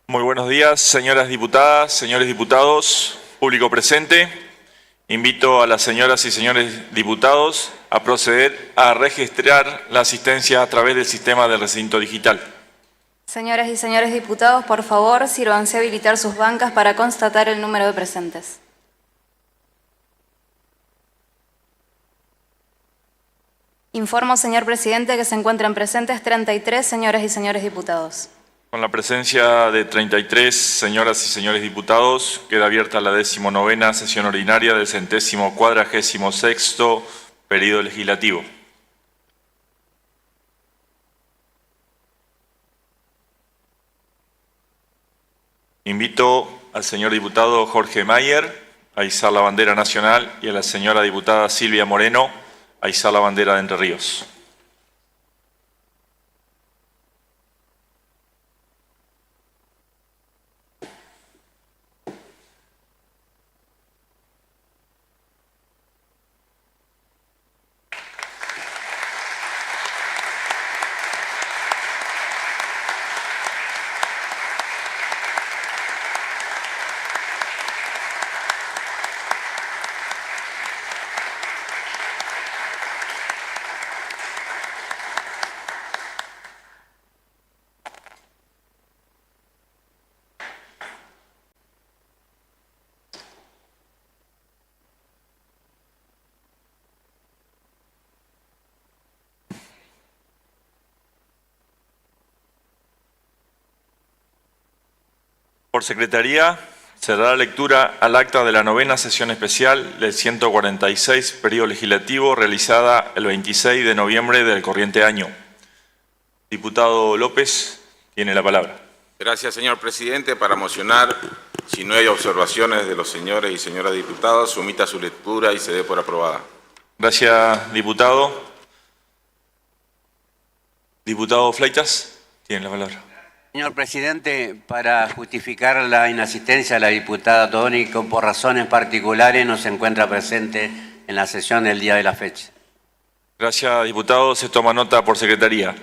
Muy buenos días, señoras diputadas, señores diputados, público presente. Invito a las señoras y señores diputados a proceder a registrar la asistencia a través del sistema del recinto digital. Señoras y señores diputados, por favor, sírvanse a habilitar sus bancas para constatar el número de presentes. Informo, señor presidente, que se encuentran presentes 33 señoras y señores diputados. Con la presencia de 33 señoras y señores diputados, queda abierta la 19ª sesión ordinaria del 146º periodo legislativo. Invito al señor diputado Jorge Mayer a izar la bandera nacional y a la señora diputada Silvia Moreno a izar la bandera de Entre Ríos. Por secretaría, se dará lectura al acta de la 9ª sesión especial del 146 periodo legislativo realizada el 26 de noviembre del corriente año. Diputado López, tiene la palabra. Gracias, señor presidente. Para mocionar, si no hay observaciones de los señores y señoras diputados, se omita su lectura y se dé por aprobada. Gracias, diputado. Diputado Fleitas, tiene la palabra. Señor presidente, para justificar la inasistencia de la diputada Tónico por razones particulares no se encuentra presente en la sesión del día de la fecha. Gracias, diputado. Se toma nota por secretaría.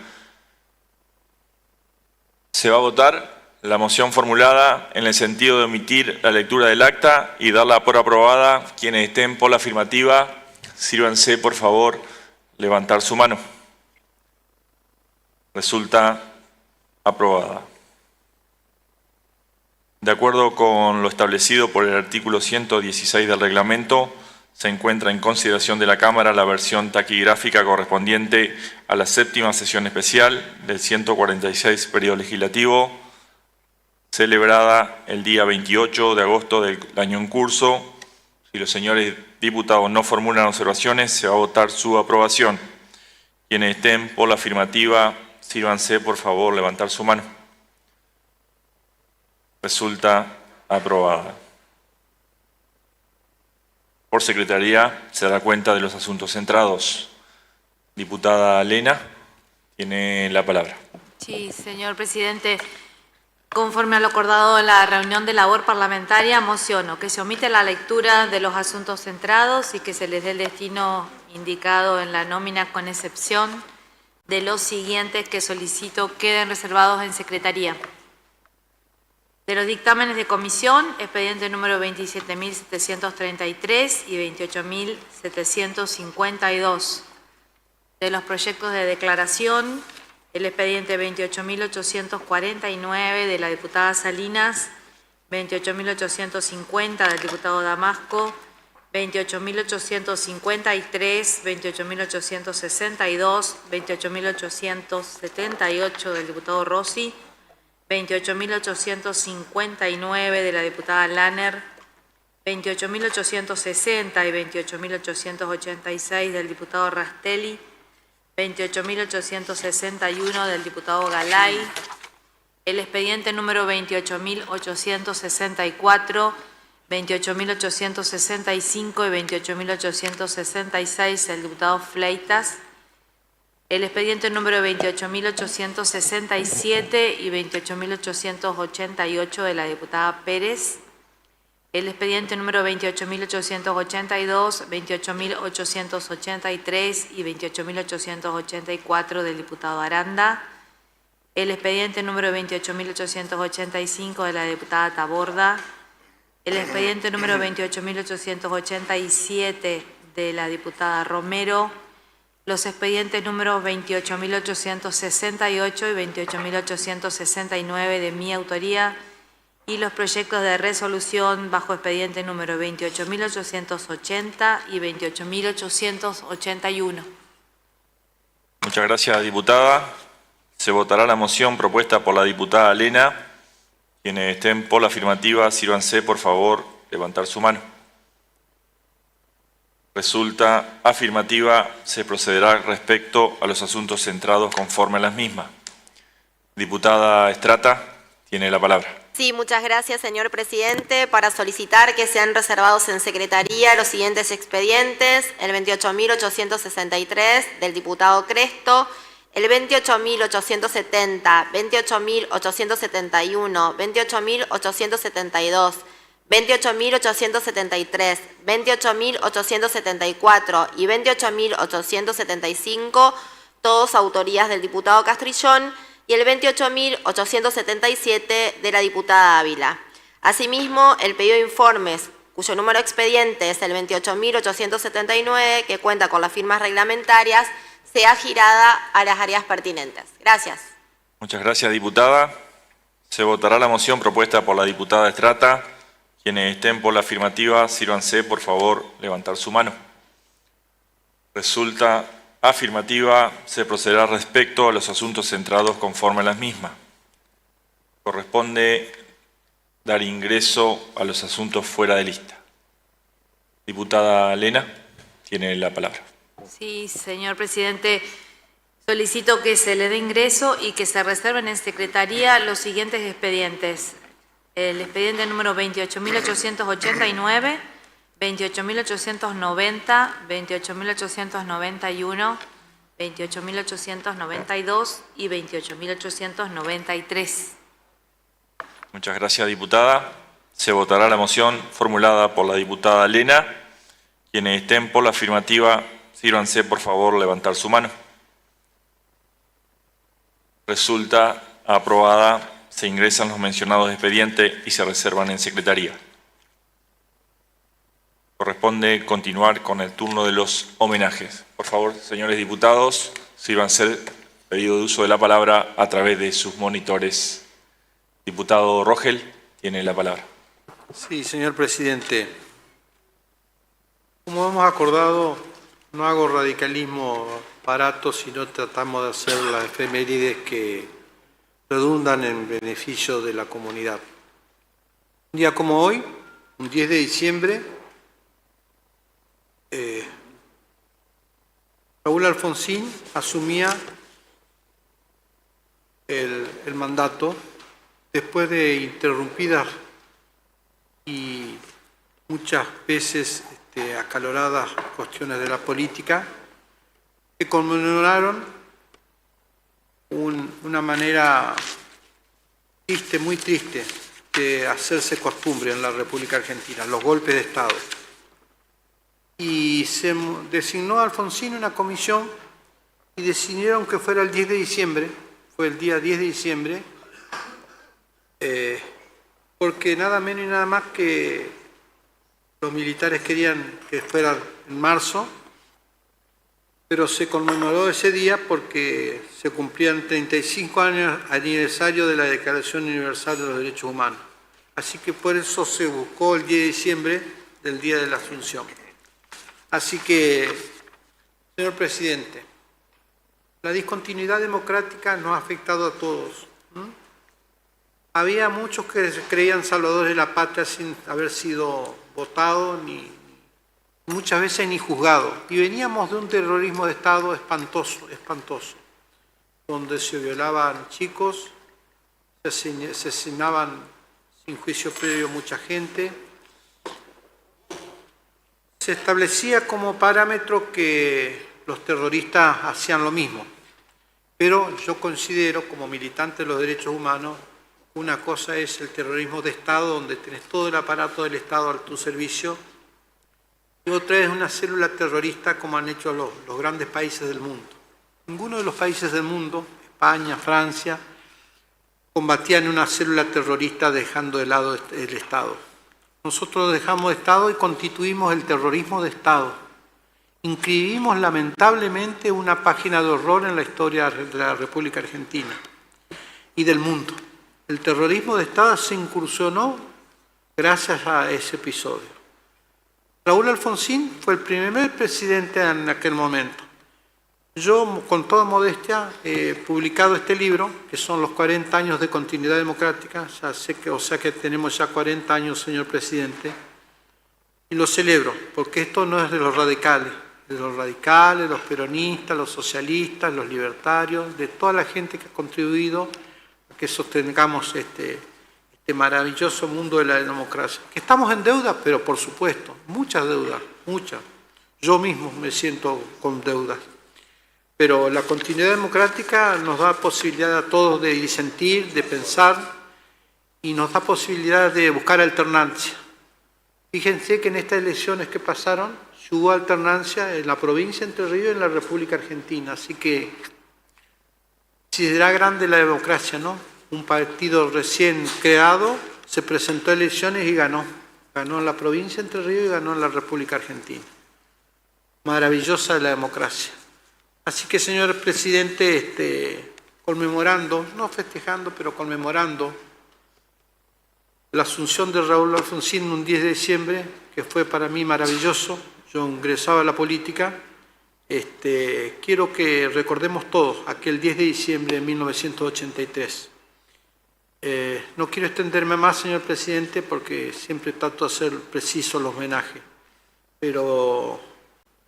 Se va a votar la moción formulada en el sentido de omitir la lectura del acta y darla por aprobada. Quienes estén por la afirmativa, sírvanse, por favor, levantar su mano. Resulta aprobada. De acuerdo con lo establecido por el artículo 116 del reglamento, se encuentra en consideración de la Cámara la versión taquigráfica correspondiente a la 7ª sesión especial del 146 periodo legislativo, celebrada el día 28 de agosto del año en curso. Si los señores diputados no formulan observaciones, se va a votar su aprobación. Quienes estén por la afirmativa, sírvanse, por favor, levantar su mano. Resulta aprobada. Por secretaría se da cuenta de los asuntos centrados. Diputada Lena, tiene la palabra. Sí, señor presidente. Conforme a lo acordado en la reunión de labor parlamentaria, mociono que se omite la lectura de los asuntos centrados y que se les dé el destino indicado en la nómina, con excepción de los siguientes que solicito queden reservados en secretaría. De los dictámenes de comisión, expediente número 27.733 y 28.752. De los proyectos de declaración, el expediente 28.849 de la diputada Salinas, 28.850 del diputado Damasco, 28.853, 28.862, 28.878 del diputado Rossi, 28.859 de la diputada Lanner, 28.860 y 28.886 del diputado Rastelli, 28.861 del diputado Galay, el expediente número 28.864, 28.865 y 28.866 del diputado Fleitas, el expediente número 28.867 y 28.888 de la diputada Pérez, el expediente número 28.882, 28.883 y 28.884 del diputado Aranda, el expediente número 28.885 de la diputada Taborda, el expediente número 28.887 de la diputada Romero, los expedientes números 28.868 y 28.869 de mi autoría y los proyectos de resolución bajo expediente número 28.880 y 28.881. Muchas gracias, diputada. Se votará la moción propuesta por la diputada Lena. Quienes estén por la afirmativa, sírvanse, por favor, levantar su mano. Resulta afirmativa, se procederá respecto a los asuntos centrados conforme a las mismas. Diputada Estrata, tiene la palabra. Sí, muchas gracias, señor presidente. Para solicitar que sean reservados en secretaría los siguientes expedientes: el 28.863 del diputado Cresto, el 28.870, 28.871, 28.872, 28.873, 28.874 y 28.875, todos autorías del diputado Castrillón, y el 28.877 de la diputada Ávila. Asimismo, el pedido de informes, cuyo número de expediente es el 28.879, que cuenta con las firmas reglamentarias, sea girada a las áreas pertinentes. Gracias. Muchas gracias, diputada. Se votará la moción propuesta por la diputada Estrata. Quienes estén por la afirmativa, sírvanse, por favor, levantar su mano. Resulta afirmativa, se procederá respecto a los asuntos centrados conforme a las mismas. Corresponde dar ingreso a los asuntos fuera de lista. Diputada Lena, tiene la palabra. Sí, señor presidente. Solicito que se le dé ingreso y que se reserven en secretaría los siguientes expedientes. El expediente número 28.889, 28.890, 28.891, 28.892 y 28.893. Muchas gracias, diputada. Se votará la moción formulada por la diputada Lena. Quienes estén por la afirmativa, sírvanse, por favor, levantar su mano. Resulta aprobada. Se ingresan los mencionados expedientes y se reservan en secretaría. Corresponde continuar con el turno de los homenajes. Por favor, señores diputados, sírvanse el pedido de uso de la palabra a través de sus monitores. Diputado Rogel, tiene la palabra. Sí, señor presidente. Como hemos acordado, no hago radicalismo barato, sino tratamos de hacer las efemérides que redundan en beneficio de la comunidad. Un día como hoy, un 10 de diciembre, Raúl Alfonsín asumía el mandato después de interrumpidas y muchas veces acaloradas cuestiones de la política que conmemoraron una manera triste, muy triste, de hacerse costumbre en la República Argentina, los golpes de Estado. Y se designó a Alfonsín una comisión y decidieron que fuera el 10 de diciembre, fue el día 10 de diciembre, porque nada menos y nada más que los militares querían que fuera en marzo, pero se conmemoró ese día porque se cumplían 35 años aniversario de la Declaración Universal de los Derechos Humanos. Así que por eso se buscó el 10 de diciembre del Día de la Asunción. Así que, señor presidente, la discontinuidad democrática nos ha afectado a todos. Había muchos que se creían salvadores de la patria sin haber sido votados ni muchas veces ni juzgados. Y veníamos de un terrorismo de Estado espantoso, donde se violaban chicos, se asesinaban sin juicio previo mucha gente. Se establecía como parámetro que los terroristas hacían lo mismo. Pero yo considero, como militante de los derechos humanos, una cosa es el terrorismo de Estado, donde tenés todo el aparato del Estado a tu servicio, y otra es una célula terrorista como han hecho los grandes países del mundo. Ninguno de los países del mundo, España, Francia, combatían una célula terrorista dejando de lado el Estado. Nosotros dejamos de Estado y constituimos el terrorismo de Estado. Inscribimos lamentablemente una página de horror en la historia de la República Argentina y del mundo. El terrorismo de Estado se incursionó gracias a ese episodio. Raúl Alfonsín fue el primer presidente en aquel momento. Yo, con toda modestia, he publicado este libro, que son los 40 años de continuidad democrática, ya sé que, o sea que tenemos ya 40 años, señor presidente, y lo celebro, porque esto no es de los radicales, los peronistas, los socialistas, los libertarios, de toda la gente que ha contribuido a que sostengamos este maravilloso mundo de la democracia. Que estamos en deuda, pero por supuesto, muchas deudas, muchas. Yo mismo me siento con deudas. Pero la continuidad democrática nos da posibilidad a todos de disentir, de pensar, y nos da posibilidad de buscar alternancia. Fíjense que en estas elecciones que pasaron, hubo alternancia en la provincia de Entre Ríos y en la República Argentina. Así que si será grande la democracia, ¿no? Un partido recién creado se presentó a elecciones y ganó. Ganó en la provincia de Entre Ríos y ganó en la República Argentina. Maravillosa la democracia. Así que, señor presidente, conmemorando, no festejando, pero conmemorando la asunción de Raúl Alfonsín un 10 de diciembre, que fue para mí maravilloso. Yo ingresaba a la política. Quiero que recordemos todos aquel 10 de diciembre de 1983. No quiero extenderme más, señor presidente, porque siempre trato de hacer precisos los homenajes. Pero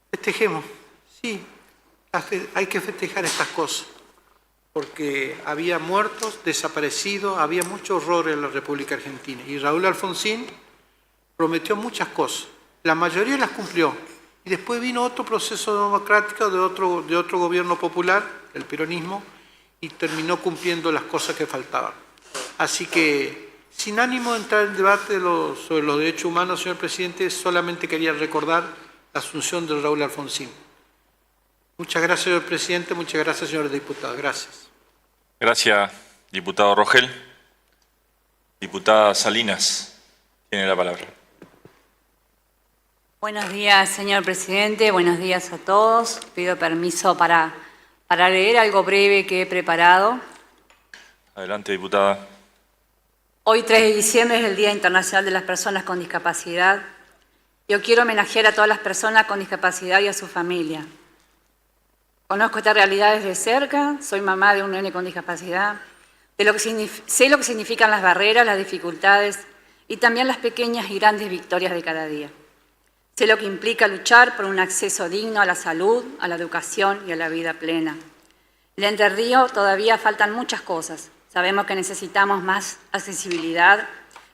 festejemos, sí, hay que festejar estas cosas, porque había muertos, desaparecidos, había mucho horror en la República Argentina. Y Raúl Alfonsín prometió muchas cosas, la mayoría las cumplió. Y después vino otro proceso democrático de otro gobierno popular, el peronismo, y terminó cumpliendo las cosas que faltaban. Así que, sin ánimo de entrar en debate sobre los derechos humanos, señor presidente, solamente quería recordar la asunción de Raúl Alfonsín. Muchas gracias, señor presidente. Muchas gracias, señores diputados. Gracias. Gracias, diputado Rogel. Diputada Salinas, tiene la palabra. Buenos días, señor presidente. Buenos días a todos. Pido permiso para leer algo breve que he preparado. Adelante, diputada. Hoy, 3 de diciembre, es el Día Internacional de las Personas con Discapacidad. Yo quiero homenajear a todas las personas con discapacidad y a su familia. Conozco esta realidad desde cerca, soy mamá de un nene con discapacidad, sé lo que significan las barreras, las dificultades y también las pequeñas y grandes victorias de cada día. Sé lo que implica luchar por un acceso digno a la salud, a la educación y a la vida plena. En Entre Ríos todavía faltan muchas cosas. Sabemos que necesitamos más accesibilidad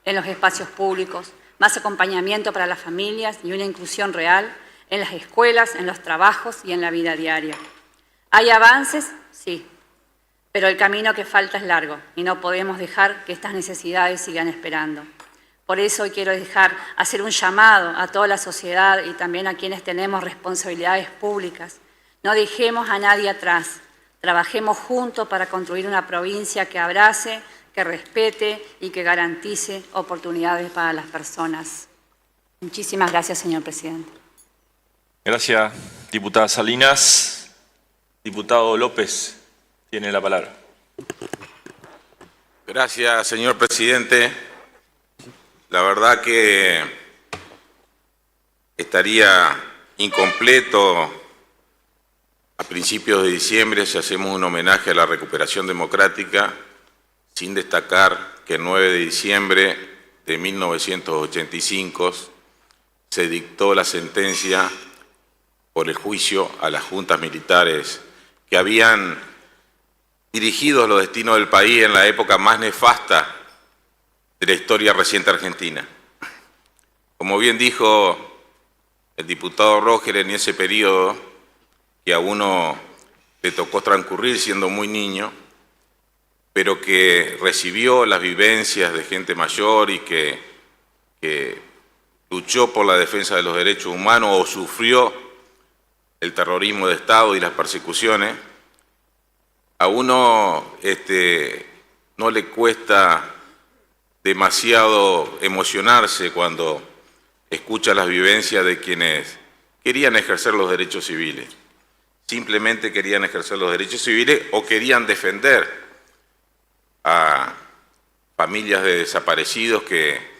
en los espacios públicos, más acompañamiento para las familias y una inclusión real en las escuelas, en los trabajos y en la vida diaria. ¿Hay avances? Sí, pero el camino que falta es largo y no podemos dejar que estas necesidades sigan esperando. Por eso hoy quiero hacer un llamado a toda la sociedad y también a quienes tenemos responsabilidades públicas. No dejemos a nadie atrás. Trabajemos juntos para construir una provincia que abrace, que respete y que garantice oportunidades para las personas. Muchísimas gracias, señor presidente. Gracias, diputada Salinas. Diputado López, tiene la palabra. Gracias, señor presidente. La verdad que estaría incompleto a principios de diciembre si hacemos un homenaje a la recuperación democrática sin destacar que el 9 de diciembre de 1985 se dictó la sentencia por el juicio a las juntas militares que habían dirigido los destinos del país en la época más nefasta de la historia reciente argentina. Como bien dijo el diputado Rogel, en ese periodo que a uno le tocó transcurrir siendo muy niño, pero que recibió las vivencias de gente mayor y que luchó por la defensa de los derechos humanos o sufrió el terrorismo de Estado y las persecuciones, a uno no le cuesta demasiado emocionarse cuando escucha las vivencias de quienes querían ejercer los derechos civiles. Simplemente querían ejercer los derechos civiles o querían defender a familias de desaparecidos que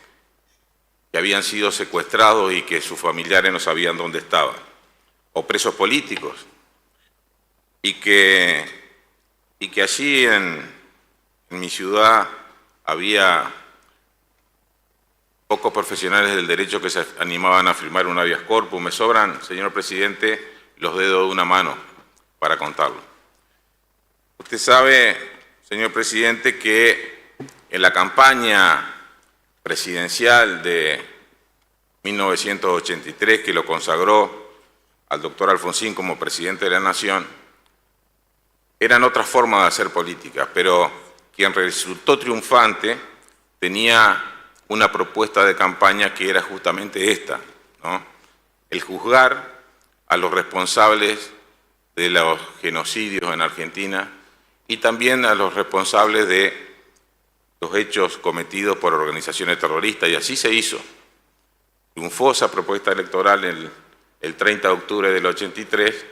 habían sido secuestrados y que sus familiares no sabían dónde estaban, o presos políticos, y que allí en mi ciudad había pocos profesionales del derecho que se animaban a firmar un habeas corpus. Me sobran, señor presidente, los dedos de una mano para contarlo. Usted sabe, señor presidente, que en la campaña presidencial de 1983, que lo consagró al doctor Alfonsín como presidente de la Nación, eran otras formas de hacer política, pero quien resultó triunfante tenía una propuesta de campaña que era justamente esta, ¿no? El juzgar a los responsables de los genocidios en Argentina y también a los responsables de los hechos cometidos por organizaciones terroristas, y así se hizo. Triunfó esa propuesta electoral el 30 de octubre del 83,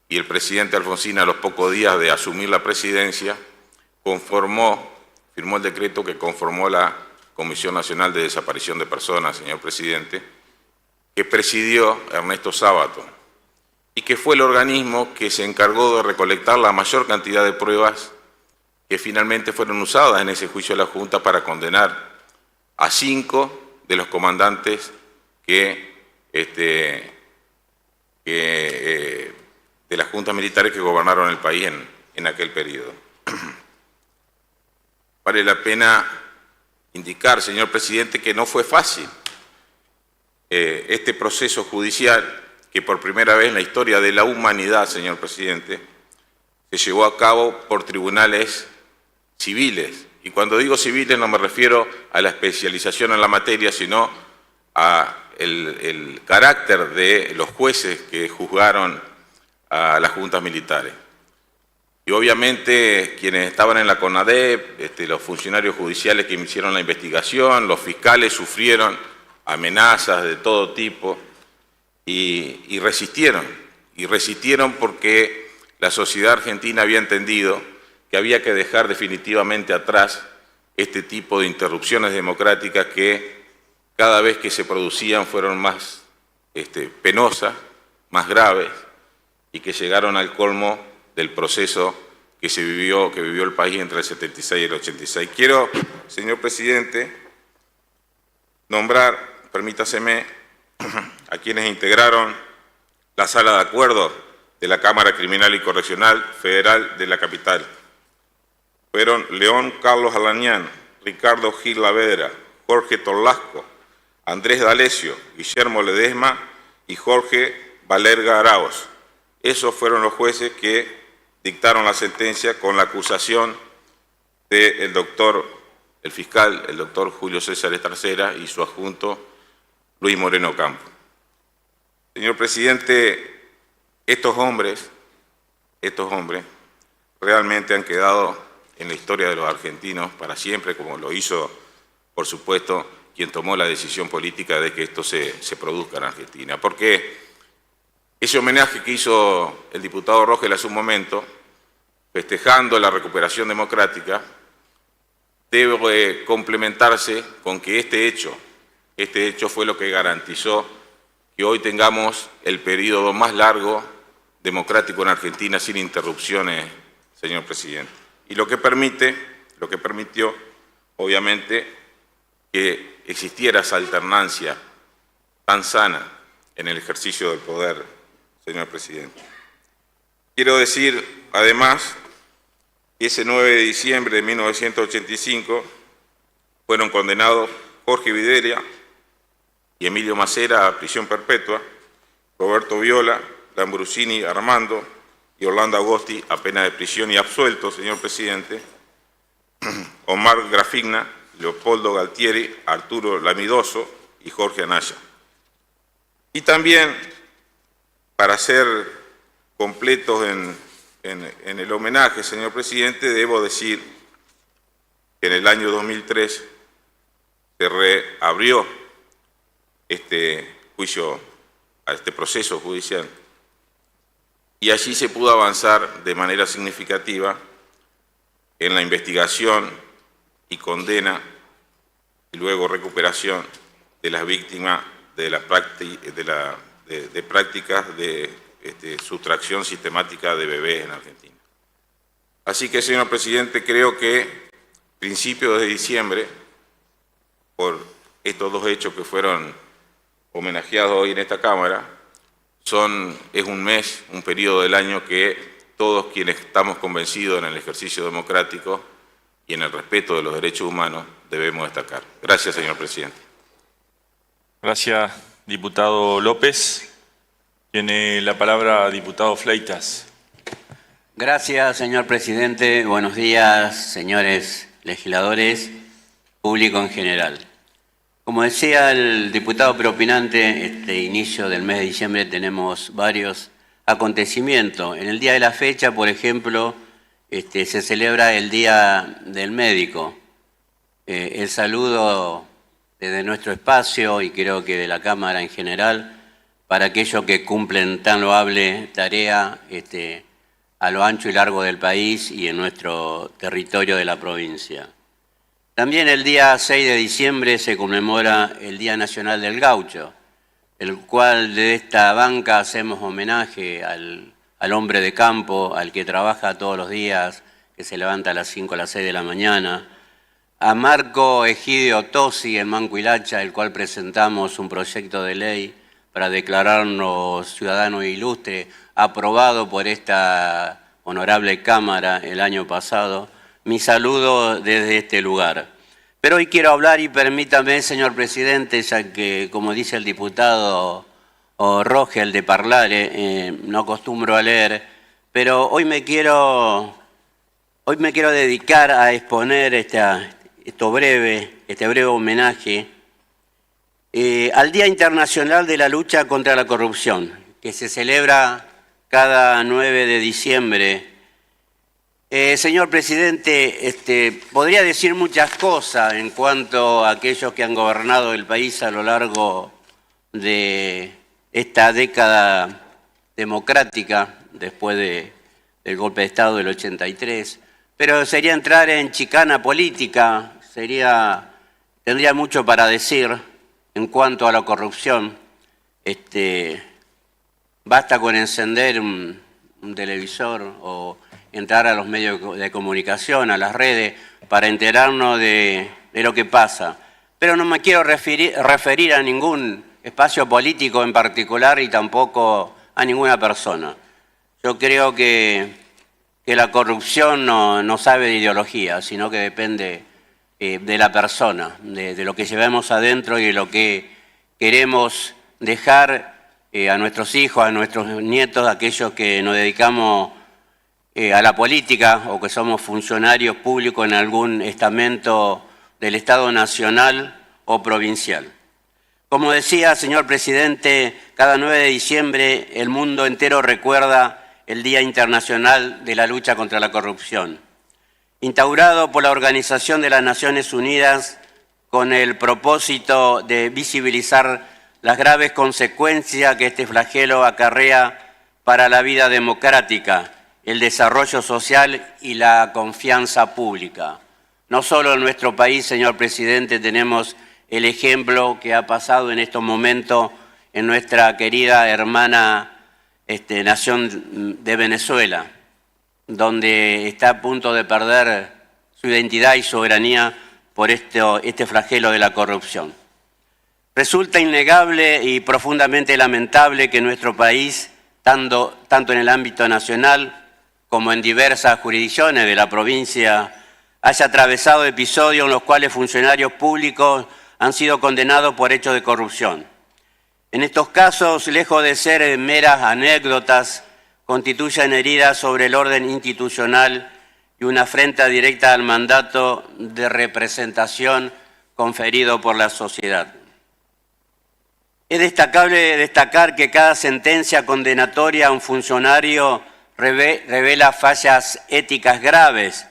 y el presidente Alfonsín, a los pocos días de asumir la presidencia, firmó el decreto que conformó la Comisión Nacional de Desaparición de Personas, señor presidente, que presidió Ernesto Sábato, y que fue el organismo que se encargó de recolectar la mayor cantidad de pruebas que finalmente fueron usadas en ese juicio de la Junta para condenar a 5 de los comandantes de las juntas militares que gobernaron el país en aquel periodo. Vale la pena indicar, señor presidente, que no fue fácil este proceso judicial, que por primera vez en la historia de la humanidad, señor presidente, se llevó a cabo por tribunales civiles. Y cuando digo civiles no me refiero a la especialización en la materia, sino a el carácter de los jueces que juzgaron a las juntas militares. Y obviamente quienes estaban en la CONADEP, los funcionarios judiciales que hicieron la investigación, los fiscales sufrieron amenazas de todo tipo y resistieron. Y resistieron porque la sociedad argentina había entendido que había que dejar definitivamente atrás este tipo de interrupciones democráticas que cada vez que se producían fueron más penosas, más graves, y que llegaron al colmo del proceso que vivió el país entre el 76 y el 86. Quiero, señor presidente, nombrar, permítaseme, a quienes integraron la Sala de Acuerdo de la Cámara Criminal y Correccional Federal de la capital. Fueron León Carlos Alañán, Ricardo Gil Lavedra, Jorge Torlasco, Andrés D'Alessio, Guillermo Ledesma y Jorge Valerga Araoz. Esos fueron los jueces que dictaron la sentencia con la acusación del fiscal, el doctor Julio César Estarcera, y su adjunto Luis Moreno Campo. Señor presidente, estos hombres realmente han quedado en la historia de los argentinos para siempre, como lo hizo, por supuesto, quien tomó la decisión política de que esto se produzca en Argentina. Porque ese homenaje que hizo el diputado Rogel hace un momento, festejando la recuperación democrática, debe complementarse con que este hecho fue lo que garantizó que hoy tengamos el periodo más largo democrático en Argentina sin interrupciones, señor presidente. Y lo que permitió, obviamente, que existiera esa alternancia tan sana en el ejercicio del poder, señor presidente. Quiero decir, además, que ese 9 de diciembre de 1985 fueron condenados Jorge Videria y Emilio Macera a prisión perpetua, Roberto Viola, Lambrusini Armando y Orlando Agosti a pena de prisión y absueltos, señor presidente, Omar Grafigna, Leopoldo Galtieri, Arturo Lamidoso y Jorge Anaya. Y también, para ser completos en el homenaje, señor presidente, debo decir En el año 2003 se reabrió este proceso judicial y allí se pudo avanzar de manera significativa en la investigación y condena y luego recuperación de las víctimas de prácticas de sustracción sistemática de bebés en Argentina. Así que, señor presidente, creo que principios de diciembre, por estos dos hechos que fueron homenajeados hoy en esta Cámara, es un mes, un periodo del año que todos quienes estamos convencidos en el ejercicio democrático y en el respeto de los derechos humanos debemos destacar. Gracias, señor presidente. Gracias, diputado López. Tiene la palabra diputado Fleitas. Gracias, señor presidente. Buenos días, señores legisladores, público en general. Como decía el diputado preopinante, este inicio del mes de diciembre tenemos varios acontecimientos. En el día de la fecha, por ejemplo, se celebra el Día del Médico. El saludo desde nuestro espacio y creo que de la Cámara en general para aquellos que cumplen tan loable tarea a lo ancho y largo del país y en nuestro territorio de la provincia. También el día 6 de diciembre se conmemora el Día Nacional del Gaucho, el cual de esta banca hacemos homenaje al hombre de campo, al que trabaja todos los días, que se levanta a las 5 o las 6 de la mañana, a Marco Egidio Tosi, en Mancuilacha, el cual presentamos un proyecto de ley para declararnos ciudadanos ilustres, aprobado por esta honorable Cámara el año pasado. Mi saludo desde este lugar. Pero hoy quiero hablar, y permítame, señor presidente, ya que, como dice el diputado Rogel de parlare, no acostumbro a leer, pero hoy me quiero dedicar a exponer este breve homenaje al Día Internacional de la Lucha contra la Corrupción, que se celebra cada 9 de diciembre. Señor presidente, podría decir muchas cosas en cuanto a aquellos que han gobernado el país a lo largo de esta década democrática, después del golpe de Estado del 83, pero sería entrar en chicana política, tendría mucho para decir en cuanto a la corrupción. Basta con encender un televisor o entrar a los medios de comunicación, a las redes, para enterarnos de lo que pasa. Pero no me quiero referir a ningún espacio político en particular y tampoco a ninguna persona. Yo creo que la corrupción no sabe de ideología, sino que depende de la persona, de lo que llevamos adentro y de lo que queremos dejar a nuestros hijos, a nuestros nietos, a aquellos que nos dedicamos a la política o que somos funcionarios públicos en algún estamento del Estado nacional o provincial. Como decía, señor presidente, cada 9 de diciembre el mundo entero recuerda el Día Internacional de la Lucha contra la Corrupción, instaurado por la Organización de las Naciones Unidas con el propósito de visibilizar las graves consecuencias que este flagelo acarrea para la vida democrática, el desarrollo social y la confianza pública. No solo en nuestro país, señor presidente, tenemos el ejemplo que ha pasado en estos momentos en nuestra querida hermana nación de Venezuela, donde está a punto de perder su identidad y soberanía por este flagelo de la corrupción. Resulta innegable y profundamente lamentable que nuestro país, tanto en el ámbito nacional como en diversas jurisdicciones de la provincia, haya atravesado episodios en los cuales funcionarios públicos han sido condenados por hechos de corrupción. En estos casos, lejos de ser meras anécdotas, constituyen heridas sobre el orden institucional y una afrenta directa al mandato de representación conferido por la sociedad. Es destacable destacar que cada sentencia condenatoria a un funcionario revela fallas éticas graves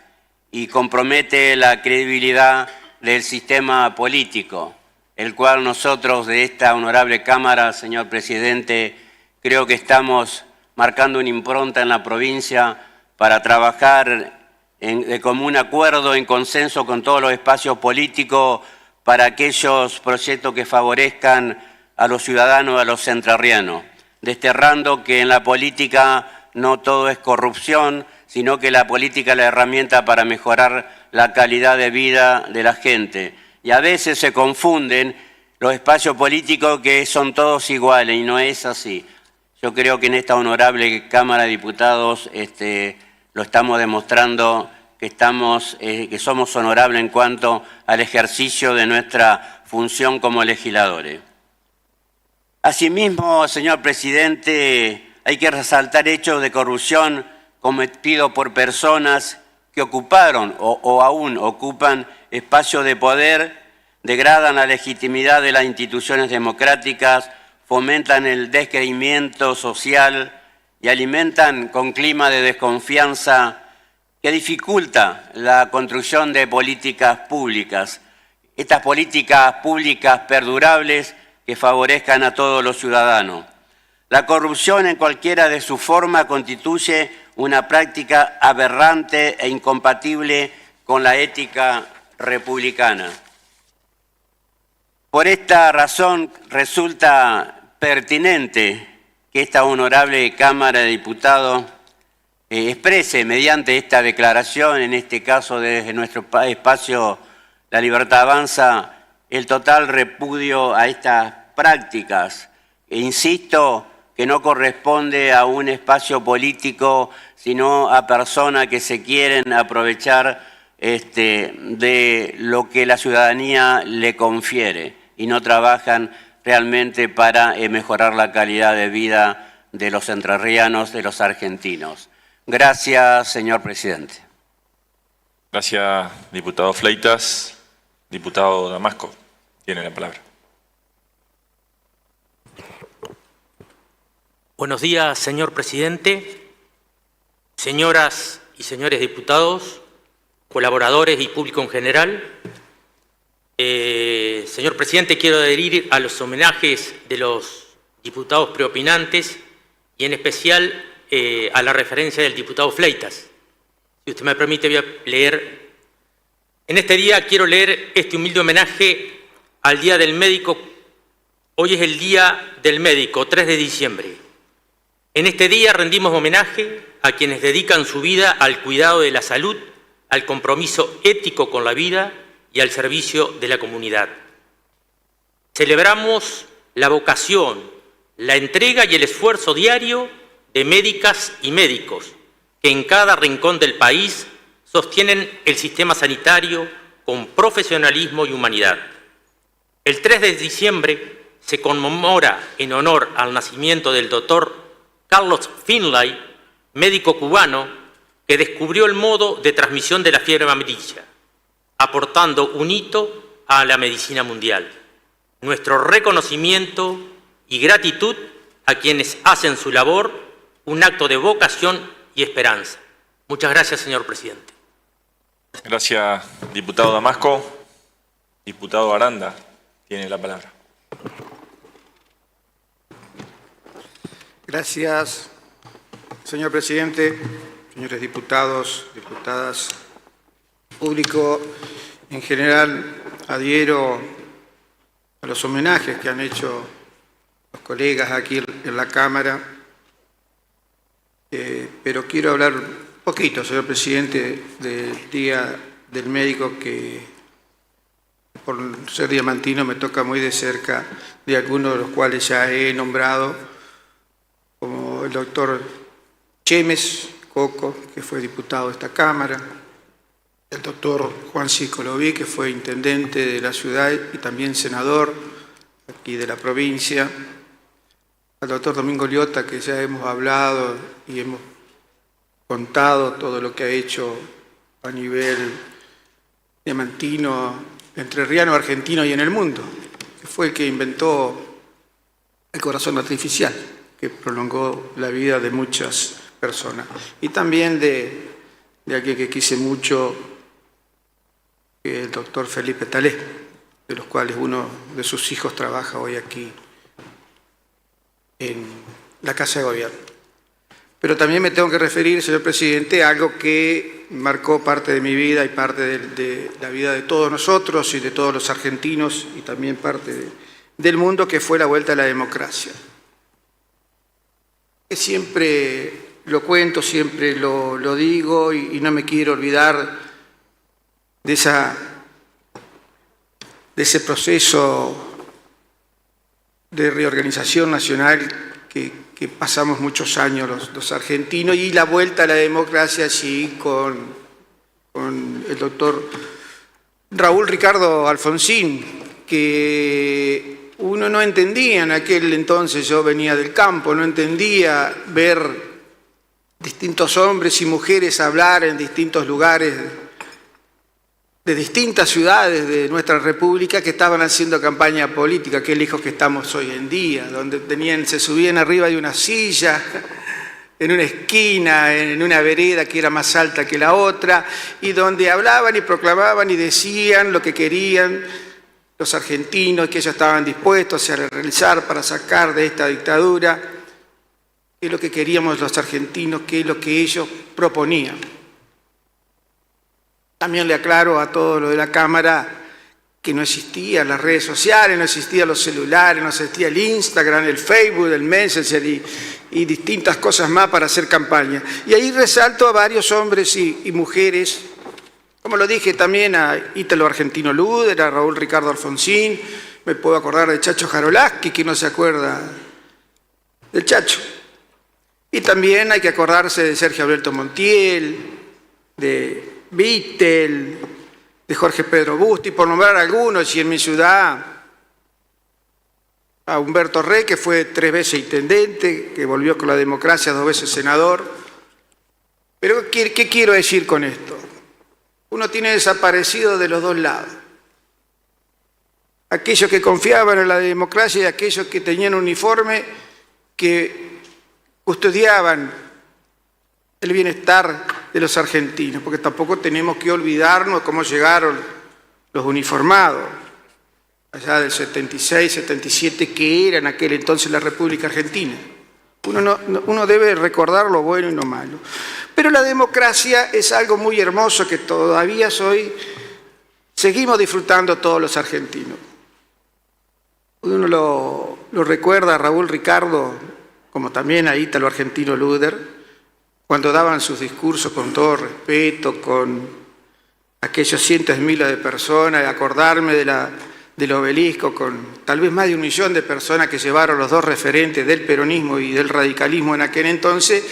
y compromete la credibilidad del sistema político, el cual nosotros de esta honorable Cámara, señor presidente, creo que estamos marcando una impronta en la provincia para trabajar de común acuerdo, en consenso con todos los espacios políticos, para aquellos proyectos que favorezcan a los ciudadanos, a los entrerrianos, desterrando que en la política no todo es corrupción, sino que la política es la herramienta para mejorar la calidad de vida de la gente. Y a veces se confunden los espacios políticos que son todos iguales, y no es así. Yo creo que en esta honorable Cámara de Diputados lo estamos demostrando que somos honorables en cuanto al ejercicio de nuestra función como legisladores. Asimismo, señor presidente, hay que resaltar hechos de corrupción cometidos por personas que ocuparon o aún ocupan espacios de poder, degradan la legitimidad de las instituciones democráticas, fomentan el descreimiento social y alimentan con clima de desconfianza que dificulta la construcción de políticas públicas. Estas políticas públicas perdurables que favorezcan a todos los ciudadanos. La corrupción en cualquiera de sus formas constituye una práctica aberrante e incompatible con la ética republicana. Por esta razón resulta pertinente que esta honorable Cámara de Diputados exprese mediante esta declaración, en este caso desde nuestro espacio La Libertad Avanza, el total repudio a estas prácticas. E insisto que no corresponde a un espacio político, sino a personas que se quieren aprovechar de lo que la ciudadanía le confiere y no trabajan realmente para mejorar la calidad de vida de los entrerrianos, de los argentinos. Gracias, señor presidente. Gracias, diputado Fleitas. Diputado Damasco, tiene la palabra. Buenos días, señor presidente, señoras y señores diputados, colaboradores y público en general. Señor presidente, quiero adherir a los homenajes de los diputados preopinantes y en especial a la referencia del diputado Fleitas. Si usted me permite, voy a leer. En este día quiero leer este humilde homenaje al Día del Médico. Hoy es el Día del Médico, 3 de diciembre. En este día rendimos homenaje a quienes dedican su vida al cuidado de la salud, al compromiso ético con la vida y al servicio de la comunidad. Celebramos la vocación, la entrega y el esfuerzo diario de médicas y médicos que en cada rincón del país sostienen el sistema sanitario con profesionalismo y humanidad. El 3 de diciembre se conmemora en honor al nacimiento del doctor Carlos Finlay, médico cubano que descubrió el modo de transmisión de la fiebre amarilla, aportando un hito a la medicina mundial. Nuestro reconocimiento y gratitud a quienes hacen su labor un acto de vocación y esperanza. Muchas gracias, señor presidente. Gracias, diputado Damasco. Diputado Aranda, tiene la palabra. Gracias, señor presidente, señores diputados, diputadas, público en general. Adhiero a los homenajes que han hecho los colegas aquí en la Cámara, pero quiero hablar un poquito, señor presidente, del Día del Médico, que por ser diamantino me toca muy de cerca, de algunos de los cuales ya he nombrado, como el doctor Chemes Coco, que fue diputado de esta Cámara, el doctor Juan Cicoloví, que fue intendente de la ciudad y también senador aquí de la provincia, al doctor Domingo Liotta, que ya hemos hablado y hemos contado todo lo que ha hecho a nivel diamantino, entrerriano, argentino y en el mundo, que fue el que inventó el corazón artificial, que prolongó la vida de muchas personas. Y también de aquel que quise mucho, que el doctor Felipe Talé, de los cuales uno de sus hijos trabaja hoy aquí en la Casa de Gobierno. Pero también me tengo que referir, señor presidente, a algo que marcó parte de mi vida y parte de la vida de todos nosotros y de todos los argentinos y también parte del mundo, que fue la vuelta a la democracia. Que siempre lo cuento, siempre lo digo y no me quiero olvidar de ese proceso de reorganización nacional que pasamos muchos años los argentinos, y la vuelta a la democracia allí con el doctor Raúl Ricardo Alfonsín, que uno no entendía en aquel entonces. Yo venía del campo, no entendía ver distintos hombres y mujeres hablar en distintos lugares de distintas ciudades de nuestra república que estaban haciendo campaña política. Qué lejos que estamos hoy en día, donde se subían arriba de una silla, en una esquina, en una vereda que era más alta que la otra, y donde hablaban y proclamaban y decían lo que querían los argentinos, que ellos estaban dispuestos a realizar para sacar de esta dictadura, qué es lo que queríamos los argentinos, qué es lo que ellos proponían. También le aclaro a todo lo de la Cámara que no existían las redes sociales, no existían los celulares, no existía el Instagram, el Facebook, el Messenger y distintas cosas más para hacer campaña. Y ahí resalto a varios hombres y mujeres, como lo dije también, a Ítalo Argentino Luder, a Raúl Ricardo Alfonsín, me puedo acordar de Chacho Jarolaski, que no se acuerda del Chacho. Y también hay que acordarse de Sergio Alberto Montiel, de Vittel, de Jorge Pedro Busti, por nombrar algunos, y en mi ciudad a Humberto Rey, que fue 3 veces intendente, que volvió con la democracia, 2 veces senador. Pero ¿qué quiero decir con esto? Uno tiene desaparecido de los dos lados. Aquellos que confiaban en la democracia y aquellos que tenían un uniforme que custodiaban el bienestar de los argentinos, porque tampoco tenemos que olvidarnos cómo llegaron los uniformados, allá del 76, 77, que era en aquel entonces la República Argentina. Uno debe recordar lo bueno y lo malo. Pero la democracia es algo muy hermoso que todavía hoy seguimos disfrutando todos los argentinos. Uno lo recuerda a Raúl Ricardo, como también a Ítalo Argentino Luder, cuando daban sus discursos con todo respeto, con aquellos cientos de miles de personas, acordarme del obelisco, con tal vez más de 1 millón de personas que llevaron los 2 referentes del peronismo y del radicalismo en aquel entonces,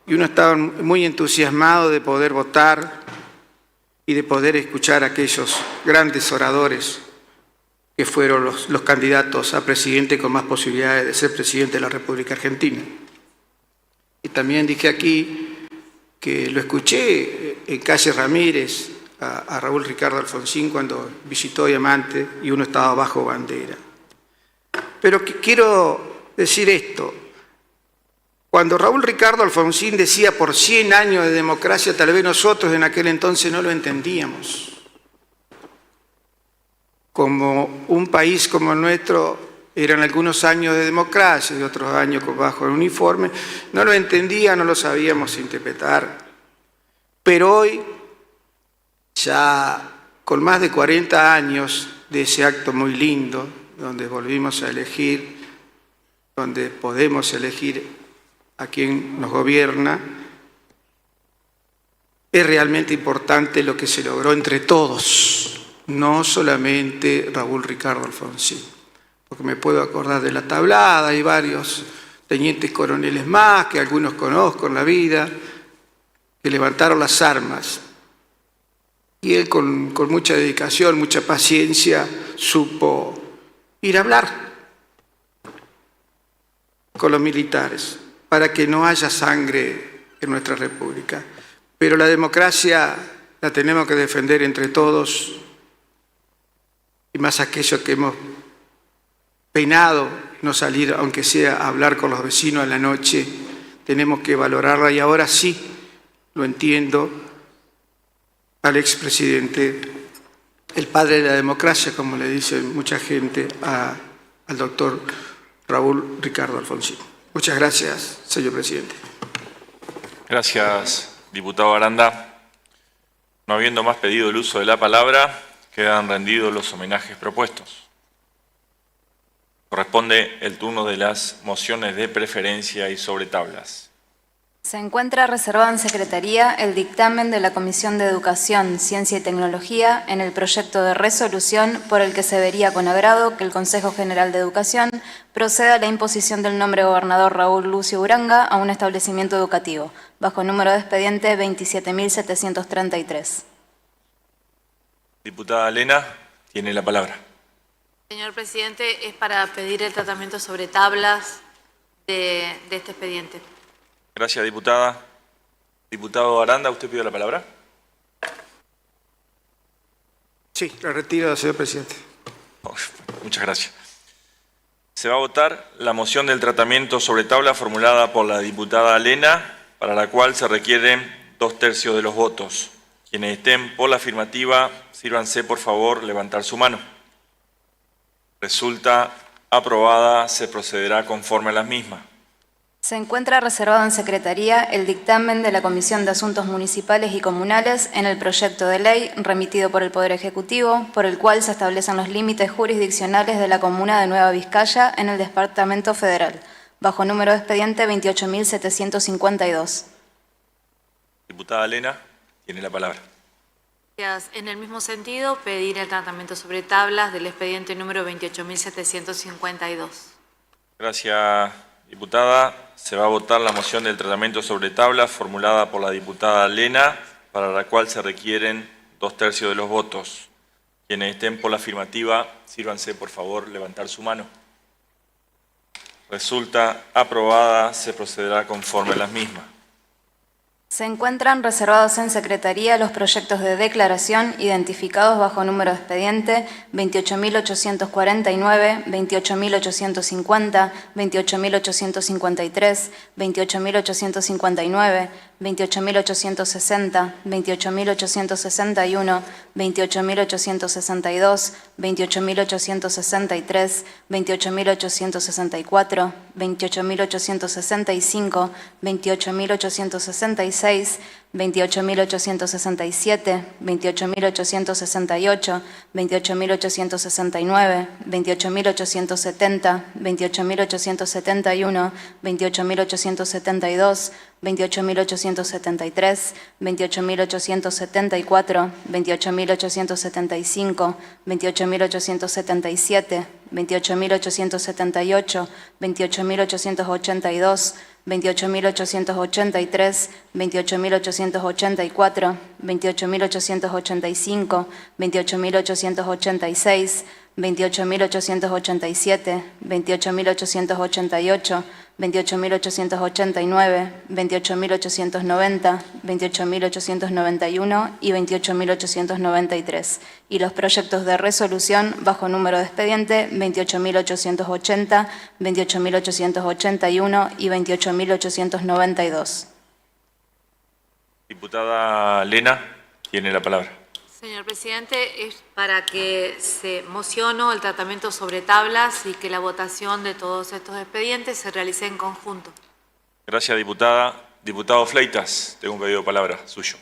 y uno estaba muy entusiasmado de poder votar y de poder escuchar a aquellos grandes oradores que fueron los candidatos a presidente con más posibilidades de ser presidente de la República Argentina. Y también dije aquí que lo escuché en calle Ramírez a Raúl Ricardo Alfonsín cuando visitó Diamante y uno estaba bajo bandera. Pero quiero decir esto: cuando Raúl Ricardo Alfonsín decía por 100 años de democracia, tal vez nosotros en aquel entonces no lo entendíamos. Como un país como el nuestro, eran algunos años de democracia y otros años bajo el uniforme, no lo entendía, no lo sabíamos interpretar. Pero hoy, ya con más de 40 años de ese acto muy lindo, donde volvimos a elegir, donde podemos elegir a quien nos gobierna, es realmente importante lo que se logró entre todos, no solamente Raúl Ricardo Alfonsín. Porque me puedo acordar de La Tablada y varios tenientes coroneles más, que algunos conozco en la vida, que levantaron las armas. Y él con mucha dedicación, mucha paciencia, supo ir a hablar con los militares para que no haya sangre en nuestra república. Pero la democracia la tenemos que defender entre todos, y más aquellos que hemos penado no salir, aunque sea a hablar con los vecinos en la noche, tenemos que valorarla. Y ahora sí lo entiendo al expresidente el padre de la democracia, como le dice mucha gente al doctor Raúl Ricardo Alfonsín. Muchas gracias, señor presidente. Gracias, diputado Aranda. No habiendo más pedido el uso de la palabra, quedan rendidos los homenajes propuestos. Corresponde el turno de las mociones de preferencia y sobre tablas. Se encuentra reservado en Secretaría el dictamen de la Comisión de Educación, Ciencia y Tecnología en el proyecto de resolución por el que se vería con agrado que el Consejo General de Educación proceda a la imposición del nombre gobernador Raúl Lucio Uranga a un establecimiento educativo, bajo número de expediente 27.733. Diputada Lena, tiene la palabra. Señor presidente, es para pedir el tratamiento sobre tablas de este expediente. Gracias, diputada. Diputado Aranda, ¿usted pidió la palabra? Sí, la retiro, señor presidente. Muchas gracias. Se va a votar la moción del tratamiento sobre tabla formulada por la diputada Lena, para la cual se requieren 2/3 de los votos. Quienes estén por la afirmativa, sírvanse por favor levantar su mano. Resulta aprobada, se procederá conforme a las mismas. Se encuentra reservado en Secretaría el dictamen de la Comisión de Asuntos Municipales y Comunales en el proyecto de ley remitido por el Poder Ejecutivo, por el cual se establecen los límites jurisdiccionales de la Comuna de Nueva Vizcaya en el Departamento Federal, bajo número de expediente 28.752. Diputada Lena, tiene la palabra. Gracias. En el mismo sentido, pedir el tratamiento sobre tablas del expediente número 28.752. Gracias, diputada. Se va a votar la moción del tratamiento sobre tablas formulada por la diputada Lena, para la cual se requieren 2/3 de los votos. Quienes estén por la afirmativa, sírvanse por favor levantar su mano. Resulta aprobada, se procederá conforme a las mismas. Se encuentran reservados en Secretaría los proyectos de declaración identificados bajo número de expediente 28.849, 28.850, 28.853, 28.859, 28.860, 28.861, 28.862, 28.863, 28.864, 28.865, 28.866, 28.867, 28.868, 28.869, 28.870, 28.871, 28.872, 28.873, 28.874, 28.875, 28.877, 28.878, 28.882, 28.883, 28.884, 28.885, 28.886, 28.887, 28.888, 28.889, 28.890, 28.891 y 28.893. Y los proyectos de resolución bajo número de expediente 28.880, 28.881 y 28.892. Diputada Lena, tiene la palabra. Señor presidente, es para que se mociono el tratamiento sobre tablas y que la votación de todos estos expedientes se realice en conjunto. Gracias, diputada. Diputado Fleitas, tengo un pedido de palabra suyo.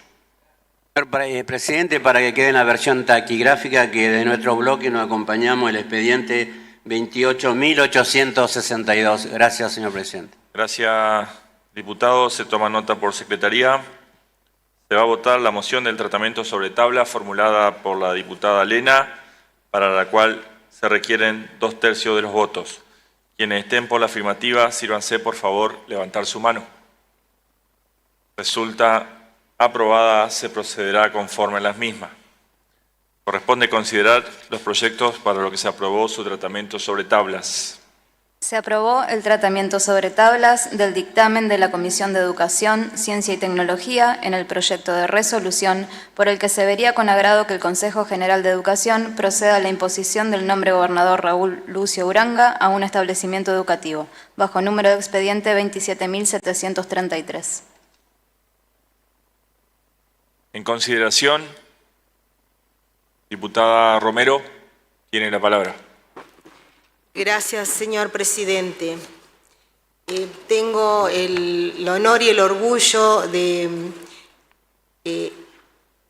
Señor presidente, para que quede en la versión taquigráfica que de nuestro bloque nos acompañamos el expediente 28.862. Gracias, señor presidente. Gracias, diputado. Se toma nota por secretaría. Se va a votar la moción del tratamiento sobre tabla formulada por la diputada Lena, para la cual se requieren 2/3 de los votos. Quienes estén por la afirmativa, sírvanse por favor levantar su mano. Resulta aprobada, se procederá conforme a las mismas. Corresponde considerar los proyectos para los que se aprobó su tratamiento sobre tablas. Se aprobó el tratamiento sobre tablas del dictamen de la Comisión de Educación, Ciencia y Tecnología en el proyecto de resolución por el que se vería con agrado que el Consejo General de Educación proceda a la imposición del nombre gobernador Raúl Lucio Uranga a un establecimiento educativo, bajo número de expediente 27.733. En consideración Diputada Romero, tiene la palabra. Gracias, señor presidente. Tengo el honor y el orgullo de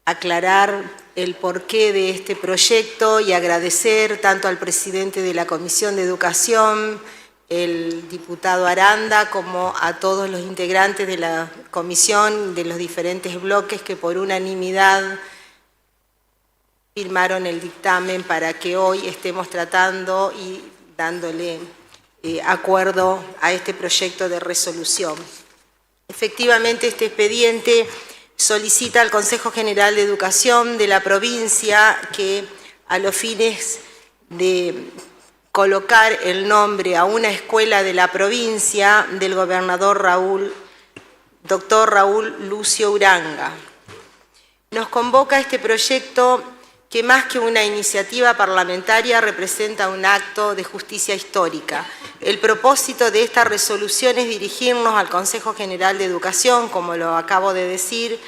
aclarar el porqué de este proyecto y agradecer tanto al presidente de la Comisión de Educación, el diputado Aranda, como a todos los integrantes de la comisión de los diferentes bloques que por unanimidad firmaron el dictamen para que hoy estemos tratando y dándole acuerdo a este proyecto de resolución. Efectivamente, este expediente solicita al Consejo General de Educación de la provincia que, a los fines de colocar el nombre a una escuela de la provincia del gobernador doctor Raúl Lucio Uranga, nos convoca este proyecto que más que una iniciativa parlamentaria representa un acto de justicia histórica. El propósito de esta resolución es dirigirnos al Consejo General de Educación, como lo acabo de decir,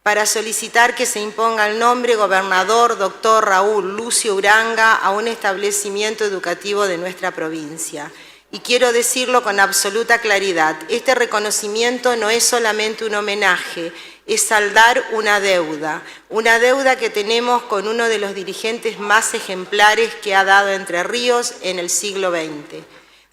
para solicitar que se imponga el nombre gobernador doctor Raúl Lucio Uranga a un establecimiento educativo de nuestra provincia. Y quiero decirlo con absoluta claridad, este reconocimiento no es solamente un homenaje, es saldar una deuda que tenemos con uno de los dirigentes más ejemplares que ha dado Entre Ríos en el siglo XX.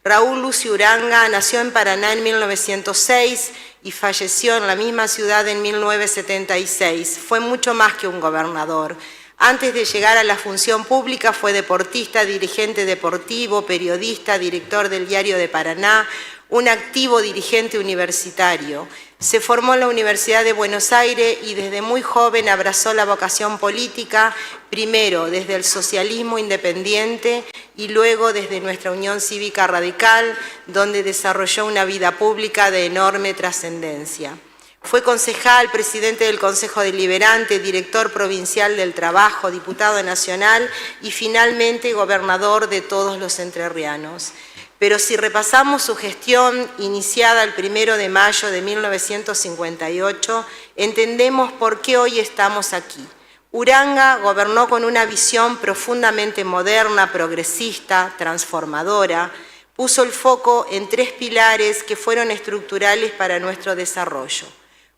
Raúl Lucio Uranga nació en Paraná en 1906 y falleció en la misma ciudad en 1976. Fue mucho más que un gobernador. Antes de llegar a la función pública fue deportista, dirigente deportivo, periodista, director del Diario de Paraná, un activo dirigente universitario. Se formó en la Universidad de Buenos Aires y desde muy joven abrazó la vocación política, primero desde el socialismo independiente y luego desde nuestra Unión Cívica Radical, donde desarrolló una vida pública de enorme trascendencia. Fue concejal, presidente del Consejo Deliberante, director provincial del Trabajo, diputado nacional y finalmente gobernador de todos los entrerrianos. Pero si repasamos su gestión iniciada el 1 de mayo de 1958, entendemos por qué hoy estamos aquí. Uranga gobernó con una visión profundamente moderna, progresista, transformadora, puso el foco en 3 pilares que fueron estructurales para nuestro desarrollo: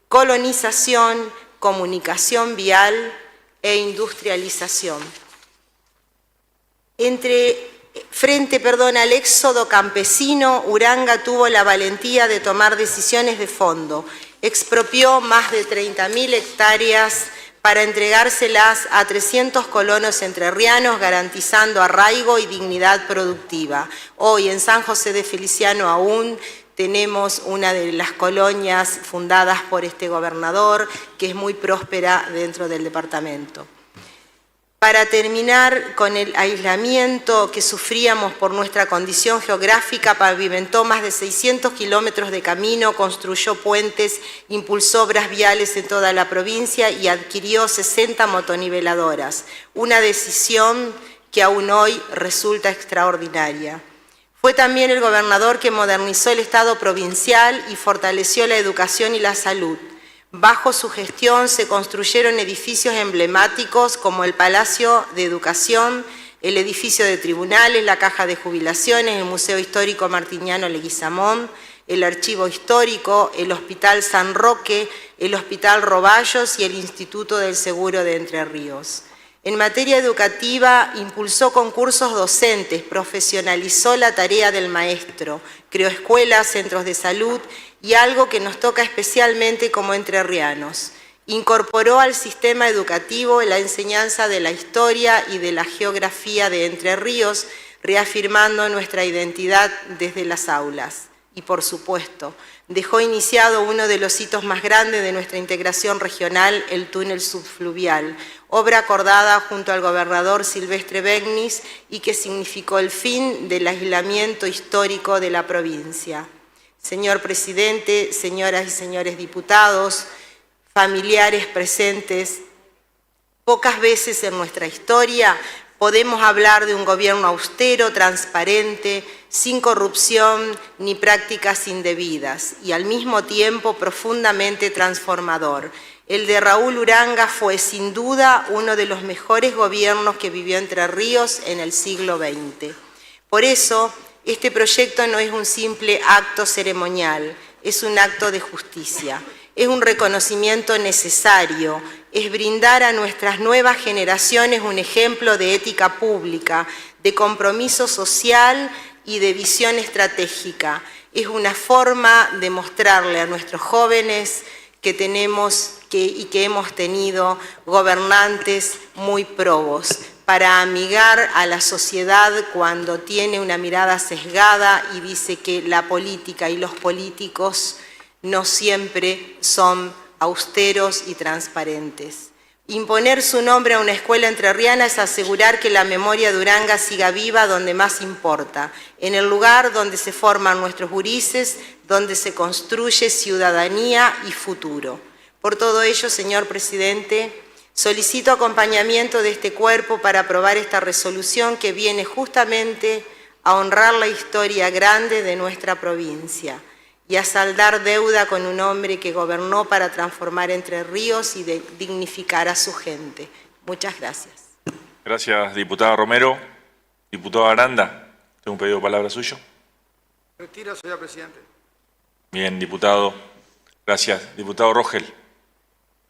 colonización, comunicación vial e industrialización. Frente al éxodo campesino, Uranga tuvo la valentía de tomar decisiones de fondo. Expropió más de 30.000 hectáreas para entregárselas a 300 colonos entrerrianos, garantizando arraigo y dignidad productiva. Hoy en San José de Feliciano aún tenemos una de las colonias fundadas por este gobernador, que es muy próspera dentro del departamento. Para terminar con el aislamiento que sufríamos por nuestra condición geográfica, pavimentó más de 600 kilómetros de camino, construyó puentes, impulsó obras viales en toda la provincia y adquirió 60 motoniveladoras, una decisión que aún hoy resulta extraordinaria. Fue también el gobernador que modernizó el Estado provincial y fortaleció la educación y la salud. Bajo su gestión se construyeron edificios emblemáticos como el Palacio de Educación, el edificio de tribunales, la Caja de Jubilaciones, el Museo Histórico Martiniano Leguizamón, el Archivo Histórico, el Hospital San Roque, el Hospital Roballos y el Instituto del Seguro de Entre Ríos. En materia educativa, impulsó concursos docentes, profesionalizó la tarea del maestro, creó escuelas, centros de salud y algo que nos toca especialmente como entrerrianos. Incorporó al sistema educativo la enseñanza de la historia y de la geografía de Entre Ríos, reafirmando nuestra identidad desde las aulas. Y por supuesto, dejó iniciado uno de los hitos más grandes de nuestra integración regional, el túnel subfluvial, obra acordada junto al gobernador Silvestre Begnis y que significó el fin del aislamiento histórico de la provincia. Señor presidente, señoras y señores diputados, familiares presentes, pocas veces en nuestra historia podemos hablar de un gobierno austero, transparente, sin corrupción ni prácticas indebidas y al mismo tiempo profundamente transformador. El de Raúl Uranga fue sin duda uno de los mejores gobiernos que vivió Entre Ríos en el siglo XX. Por eso, este proyecto no es un simple acto ceremonial, es un acto de justicia. Es un reconocimiento necesario, es brindar a nuestras nuevas generaciones un ejemplo de ética pública, de compromiso social y de visión estratégica. Es una forma de mostrarle a nuestros jóvenes que tenemos y que hemos tenido gobernantes muy probos, para amigar a la sociedad cuando tiene una mirada sesgada y dice que la política y los políticos no siempre son austeros y transparentes. Imponer su nombre a una escuela entrerriana es asegurar que la memoria de Uranga siga viva donde más importa, en el lugar donde se forman nuestros gurises, donde se construye ciudadanía y futuro. Por todo ello, señor presidente, solicito acompañamiento de este cuerpo para aprobar esta resolución que viene justamente a honrar la historia grande de nuestra provincia y a saldar deuda con un hombre que gobernó para transformar Entre Ríos y dignificar a su gente. Muchas gracias. Gracias, diputada Romero. Diputado Aranda, tengo un pedido de palabra suyo. Retiro, señor presidente. Bien, diputado. Gracias. Diputado Rogel,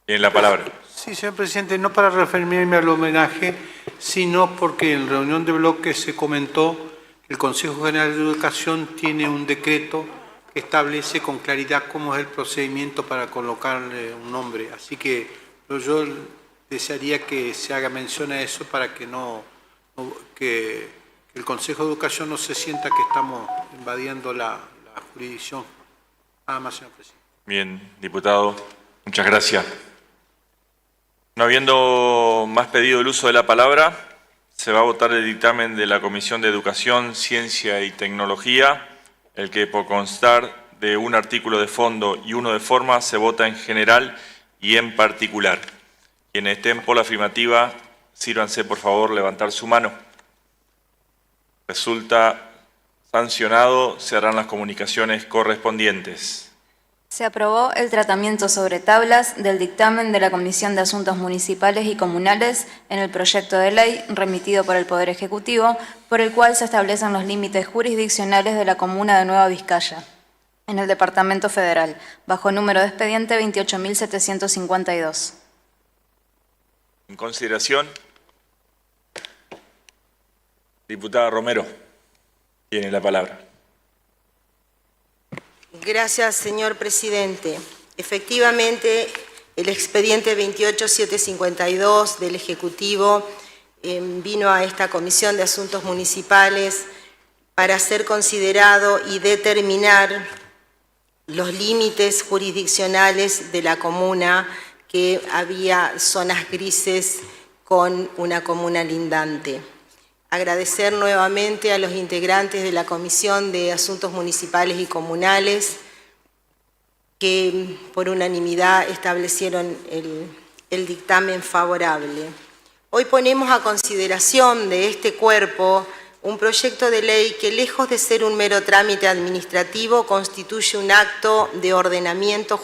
tiene la palabra. Sí, señor presidente, no para referirme al homenaje, sino porque en reunión de bloque se comentó que el Consejo General de Educación tiene un decreto que establece con claridad cómo es el procedimiento para colocarle un nombre. Así que yo desearía que se haga mención a eso para que que el Consejo de Educación no se sienta que estamos invadiendo la jurisdicción. Nada más, señor presidente. Bien, diputado, muchas gracias. No habiendo más pedido el uso de la palabra, se va a votar el dictamen de la Comisión de Educación, Ciencia y Tecnología, el que por constar de un artículo de fondo y uno de forma se vota en general y en particular. Quienes estén por la afirmativa, sírvanse por favor levantar su mano. Resulta sancionado, se harán las comunicaciones correspondientes. Se aprobó el tratamiento sobre tablas del dictamen de la Comisión de Asuntos Municipales y Comunales en el proyecto de ley remitido por el Poder Ejecutivo, por el cual se establecen los límites jurisdiccionales de la comuna de Nueva Vizcaya, en el Departamento Federal, bajo número de expediente 28.752. En consideración, diputada Romero, tiene la palabra. Gracias, señor presidente. Efectivamente, el expediente 28752 del Ejecutivo vino a esta Comisión de Asuntos Municipales para ser considerado y determinar los límites jurisdiccionales de la comuna, que había zonas grises con una comuna lindante. Agradecer nuevamente a los integrantes de la Comisión de Asuntos Municipales y Comunales que por unanimidad establecieron el dictamen favorable. Hoy ponemos a consideración de este cuerpo un proyecto de ley que, lejos de ser un mero trámite administrativo, constituye un acto de ordenamiento,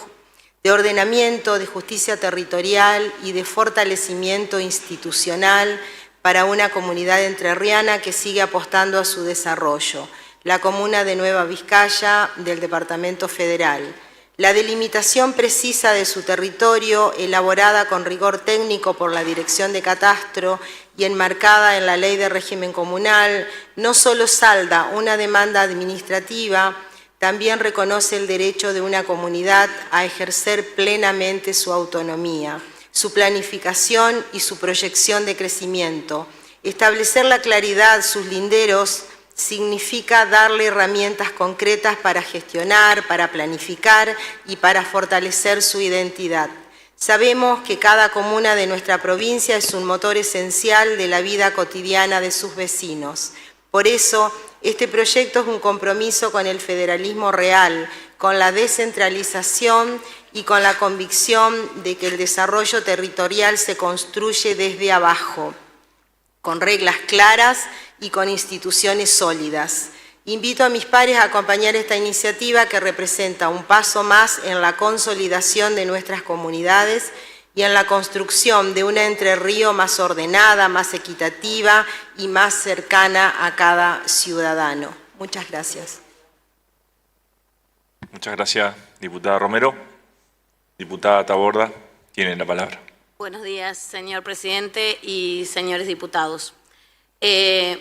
de justicia territorial y de fortalecimiento institucional para una comunidad entrerriana que sigue apostando a su desarrollo, la comuna de Nueva Vizcaya del Departamento Federal. La delimitación precisa de su territorio, elaborada con rigor técnico por la Dirección de Catastro y enmarcada en la Ley de Régimen Comunal, no solo salda una demanda administrativa, también reconoce el derecho de una comunidad a ejercer plenamente su autonomía, su planificación y su proyección de crecimiento. Establecer la claridad sus linderos significa darle herramientas concretas para gestionar, para planificar y para fortalecer su identidad. Sabemos que cada comuna de nuestra provincia es un motor esencial de la vida cotidiana de sus vecinos. Por eso, este proyecto es un compromiso con el federalismo real, con la descentralización y con la convicción de que el desarrollo territorial se construye desde abajo, con reglas claras y con instituciones sólidas. Invito a mis pares a acompañar esta iniciativa que representa un paso más en la consolidación de nuestras comunidades y en la construcción de una Entre Ríos más ordenada, más equitativa y más cercana a cada ciudadano. Muchas gracias. Muchas gracias, diputada Romero. Diputada Taborda, tiene la palabra. Buenos días, señor presidente y señores diputados.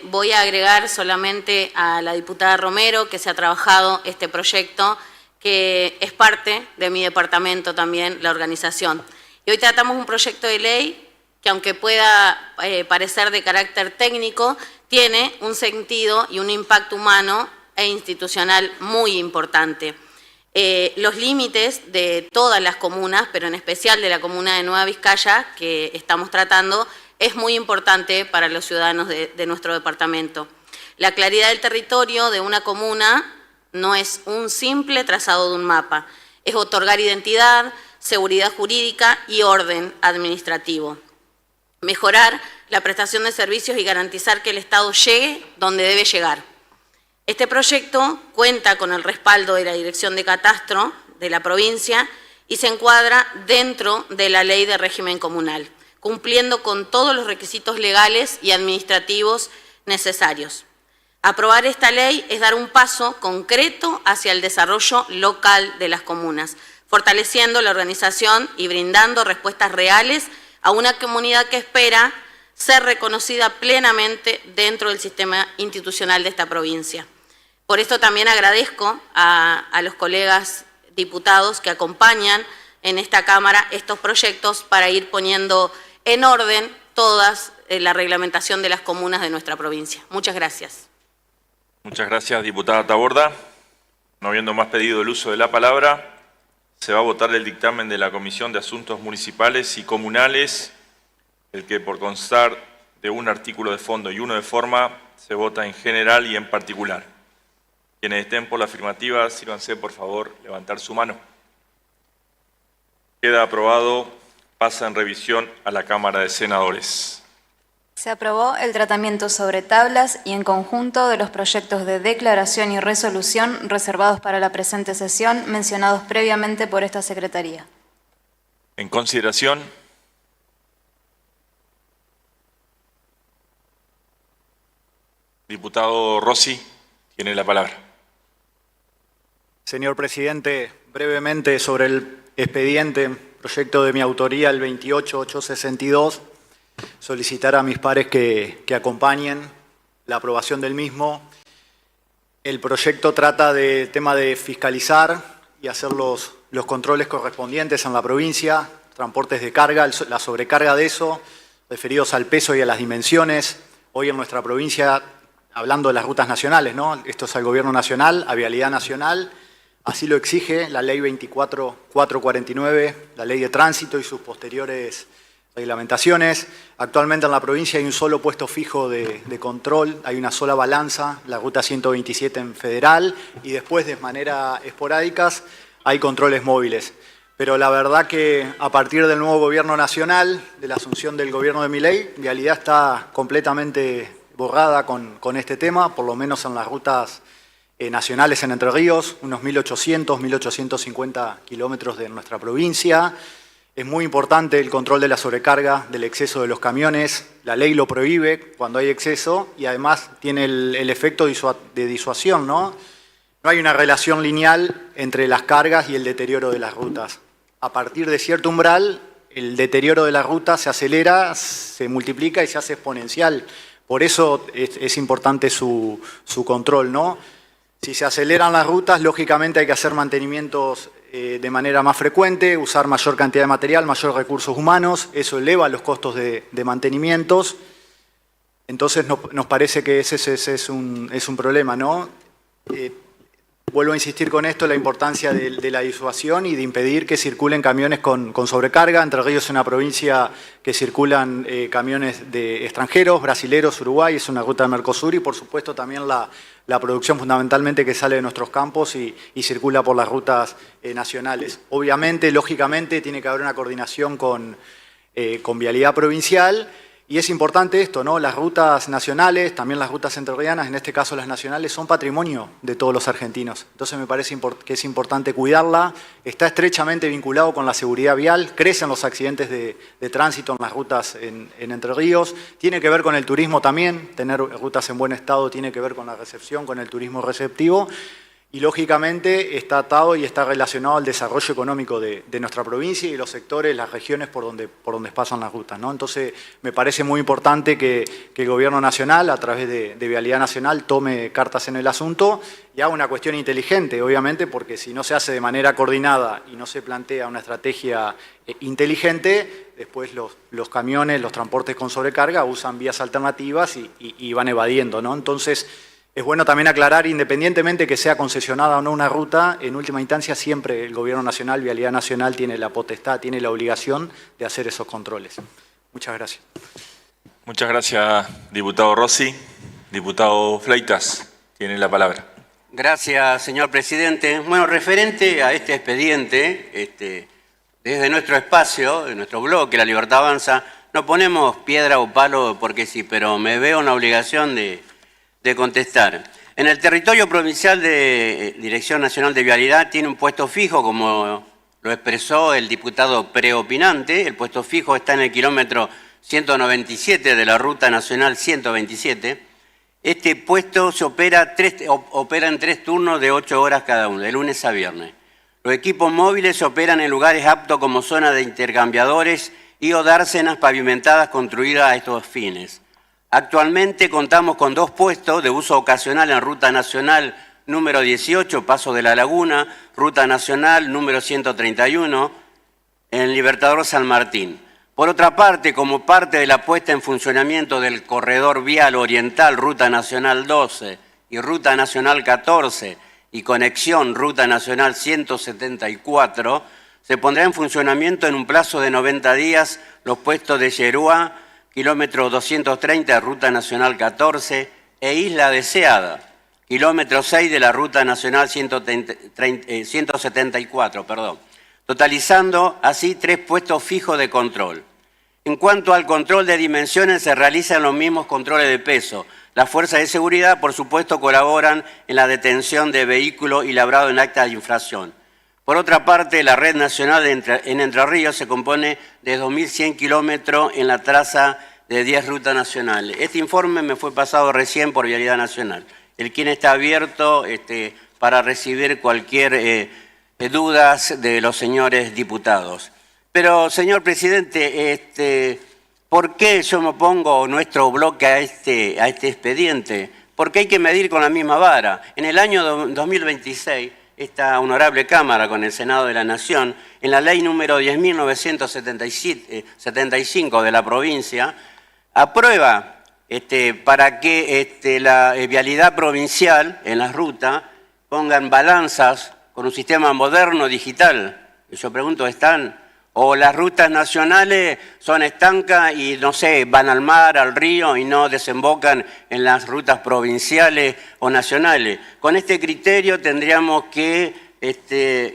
Voy a agregar solamente a la diputada Romero que se ha trabajado este proyecto, que es parte de mi departamento también, la organización. Y hoy tratamos un proyecto de ley que, aunque pueda parecer de carácter técnico, tiene un sentido y un impacto humano e institucional muy importante. Los límites de todas las comunas, pero en especial de la comuna de Nueva Vizcaya, que estamos tratando, es muy importante para los ciudadanos de nuestro departamento. La claridad del territorio de una comuna no es un simple trazado de un mapa, es otorgar identidad, seguridad jurídica y orden administrativo. Mejorar la prestación de servicios y garantizar que el Estado llegue donde debe llegar. Este proyecto cuenta con el respaldo de la Dirección de Catastro de la provincia y se encuadra dentro de la Ley de Régimen Comunal, cumpliendo con todos los requisitos legales y administrativos necesarios. Aprobar esta ley es dar un paso concreto hacia el desarrollo local de las comunas, fortaleciendo la organización y brindando respuestas reales a una comunidad que espera ser reconocida plenamente dentro del sistema institucional de esta provincia. Por esto también agradezco a los colegas diputados que acompañan en esta Cámara estos proyectos para ir poniendo en orden toda la reglamentación de las comunas de nuestra provincia. Muchas gracias. Muchas gracias, diputada Taborda. No habiendo más pedido el uso de la palabra, se va a votar el dictamen de la Comisión de Asuntos Municipales y Comunales, el que por constar de un artículo de fondo y uno de forma, se vota en general y en particular. Quienes estén por la afirmativa, sírvanse por favor levantar su mano. Queda aprobado, pasa en revisión a la Cámara de Senadores. Se aprobó el tratamiento sobre tablas y en conjunto de los proyectos de declaración y resolución reservados para la presente sesión mencionados previamente por esta Secretaría. En consideración. Diputado Rossi, tiene la palabra. Señor presidente, brevemente sobre el expediente, proyecto de mi autoría, el 28862, solicitar a mis pares que acompañen la aprobación del mismo. El proyecto trata de tema de fiscalizar y hacer los controles correspondientes en la provincia, transportes de carga, la sobrecarga de eso, referidos al peso y a las dimensiones. Hoy en nuestra provincia, hablando de las rutas nacionales, ¿no? Esto es al Gobierno Nacional, a Vialidad Nacional, así lo exige la Ley 24449, la Ley de Tránsito y sus posteriores reglamentaciones. Actualmente en la provincia hay un solo puesto fijo de control, hay una sola balanza, la ruta 127 en federal, y después de manera esporádicas hay controles móviles. Pero la verdad que a partir del nuevo Gobierno Nacional, de la asunción del Gobierno de Milei, Vialidad está completamente borrada con este tema, por lo menos en las rutas nacionales en Entre Ríos, unos 1.800, 1.850 kilómetros de nuestra provincia. Es muy importante el control de la sobrecarga, del exceso de los camiones. La ley lo prohíbe cuando hay exceso y además tiene el efecto de disuasión, ¿no? No hay una relación lineal entre las cargas y el deterioro de las rutas. A partir de cierto umbral, el deterioro de la ruta se acelera, se multiplica y se hace exponencial. Por eso es importante su control, ¿no? Si se aceleran las rutas, lógicamente hay que hacer mantenimientos de manera más frecuente, usar mayor cantidad de material, mayor recursos humanos, eso eleva los costos de mantenimientos. Entonces nos parece que ese es un problema, ¿no? Vuelvo a insistir con esto, la importancia de la disuasión y de impedir que circulen camiones con sobrecarga. Entre Ríos es una provincia que circulan camiones de extranjeros, brasileros, Uruguay, es una ruta de Mercosur y por supuesto también la producción fundamentalmente que sale de nuestros campos y circula por las rutas nacionales. Obviamente, lógicamente, tiene que haber una coordinación con Vialidad Provincial Y es importante esto, ¿no? Las rutas nacionales, también las rutas entrerrianas, en este caso las nacionales, son patrimonio de todos los argentinos. Entonces me parece que es importante cuidarla. Está estrechamente vinculado con la seguridad vial, crecen los accidentes de tránsito en las rutas en Entre Ríos. Tiene que ver con el turismo también, tener rutas en buen estado tiene que ver con la recepción, con el turismo receptivo. Y lógicamente está atado y está relacionado al desarrollo económico de nuestra provincia y los sectores, las regiones por donde pasan las rutas, ¿no? Entonces me parece muy importante que el Gobierno Nacional, a través de Vialidad Nacional, tome cartas en el asunto y haga una cuestión inteligente, obviamente, porque si no se hace de manera coordinada y no se plantea una estrategia inteligente, después los camiones, los transportes con sobrecarga usan vías alternativas y van evadiendo, ¿no? Entonces, es bueno también aclarar, independientemente que sea concesionada o no una ruta, en última instancia siempre el Gobierno Nacional, Vialidad Nacional, tiene la potestad, tiene la obligación de hacer esos controles. Muchas gracias. Muchas gracias, diputado Rossi. Diputado Fleitas, tiene la palabra. Gracias, señor presidente. Bueno, referente a este expediente, desde nuestro espacio, de nuestro bloque, La Libertad Avanza, no ponemos piedra o palo porque sí, pero me veo en la obligación de contestar. En el territorio provincial de Dirección Nacional de Vialidad tiene un puesto fijo, como lo expresó el diputado preopinante. El puesto fijo está en el kilómetro 197 de la Ruta Nacional 127. Este puesto se opera en 3 turnos de 8 horas cada uno, de lunes a viernes. Los equipos móviles se operan en lugares aptos como zona de intercambiadores y o dársenas pavimentadas construidas a estos fines. Actualmente contamos con 2 puestos de uso ocasional en Ruta Nacional número 18, Paso de la Laguna, Ruta Nacional número 131, en Libertador San Martín. Por otra parte, como parte de la puesta en funcionamiento del Corredor Vial Oriental Ruta Nacional 12 y Ruta Nacional 14 y conexión Ruta Nacional 174, se pondrá en funcionamiento en un plazo de 90 días los puestos de Yerúa, kilómetro 230, Ruta Nacional 14, e Isla Deseada, kilómetro 6 de la Ruta Nacional 174, totalizando así 3 puestos fijos de control. En cuanto al control de dimensiones, se realizan los mismos controles de peso. Las fuerzas de seguridad, por supuesto, colaboran en la detención de vehículos y labrado en acta de infracción. Por otra parte, la red nacional en Entre Ríos se compone de 2.100 kilómetros en la traza de 10 rutas nacionales. Este informe me fue pasado recién por Vialidad Nacional, el quien está abierto para recibir cualquier dudas de los señores diputados. Pero, señor presidente, ¿por qué yo me opongo nuestro bloque a este expediente? Porque hay que medir con la misma vara. En el año 2026, esta honorable Cámara con el Senado de la Nación, en la ley número 10.975 de la provincia, aprueba para que la vialidad provincial en las rutas pongan balanzas con un sistema moderno digital. Yo pregunto, ¿están? O las rutas nacionales son estancas y, no sé, van al mar, al río y no desembocan en las rutas provinciales o nacionales. Con este criterio tendríamos que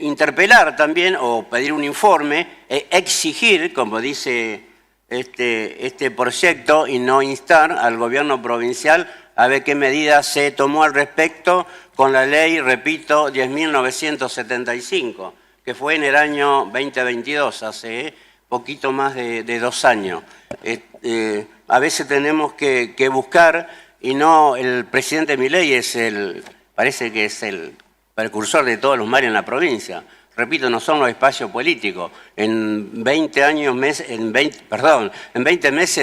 interpelar también o pedir un informe, exigir, como dice este proyecto, y no instar al gobierno provincial a ver qué medidas se tomó al respecto con la ley, repito, 10.975. Que fue en el año 2022, hace poquito más de 2 años. A veces tenemos que buscar, y no, el presidente Milei parece que es el precursor de todos los males en la provincia. Repito, no son los espacios políticos. En 20 meses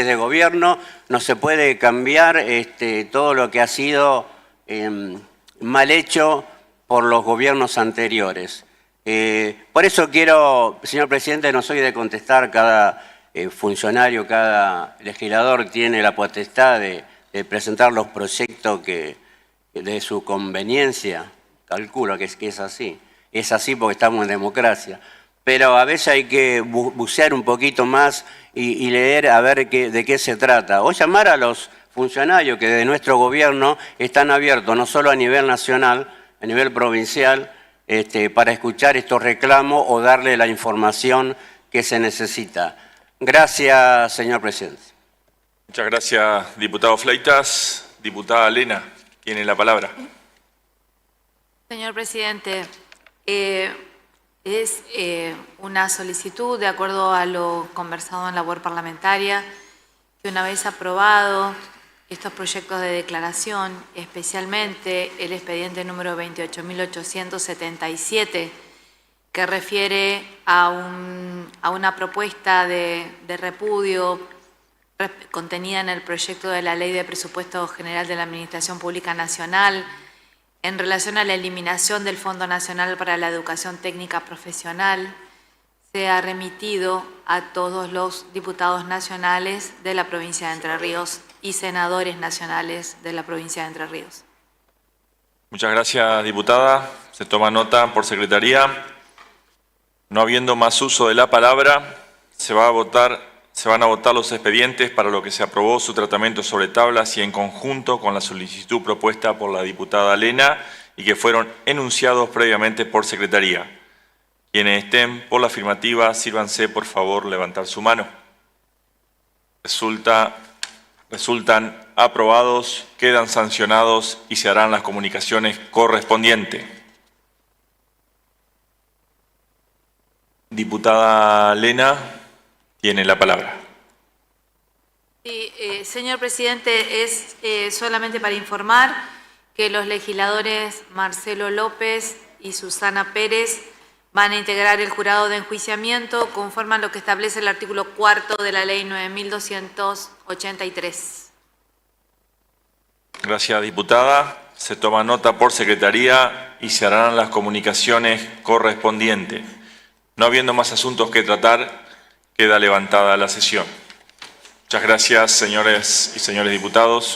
de gobierno no se puede cambiar todo lo que ha sido mal hecho por los gobiernos anteriores. Por eso quiero, señor presidente, no soy de contestar, cada funcionario, cada legislador tiene la potestad de presentar los proyectos que de su conveniencia, calculo que es así. Es así porque estamos en democracia. Pero a veces hay que bucear un poquito más y leer a ver de qué se trata. O llamar a los funcionarios que de nuestro gobierno están abiertos, no solo a nivel nacional, a nivel provincial, para escuchar estos reclamos o darle la información que se necesita. Gracias, señor presidente. Muchas gracias, diputado Fleitas. Diputada Lena, tiene la palabra. Señor presidente, es una solicitud, de acuerdo a lo conversado en la web parlamentaria, que una vez aprobado estos proyectos de declaración, especialmente el expediente número 28.877, que refiere a una propuesta de repudio contenida en el proyecto de la Ley de Presupuesto General de la Administración Pública Nacional, en relación a la eliminación del Fondo Nacional para la Educación Técnica Profesional, sea remitido a todos los diputados nacionales de la provincia de Entre Ríos y senadores nacionales de la provincia de Entre Ríos. Muchas gracias, diputada. Se toma nota por secretaría. No habiendo más uso de la palabra, se van a votar los expedientes para lo que se aprobó su tratamiento sobre tablas y en conjunto con la solicitud propuesta por la diputada Lena y que fueron enunciados previamente por secretaría. Quienes estén por la afirmativa, sírvanse por favor levantar su mano. Resultan aprobados, quedan sancionados y se harán las comunicaciones correspondientes. Diputada Lena, tiene la palabra. Sí, señor presidente, es solamente para informar que los legisladores Marcelo López y Susana Pérez van a integrar el jurado de enjuiciamiento conforme a lo que establece el artículo 4 de la Ley 9.283. Gracias, diputada. Se toma nota por secretaría y se harán las comunicaciones correspondientes. No habiendo más asuntos que tratar, queda levantada la sesión. Muchas gracias, señores y señores diputados.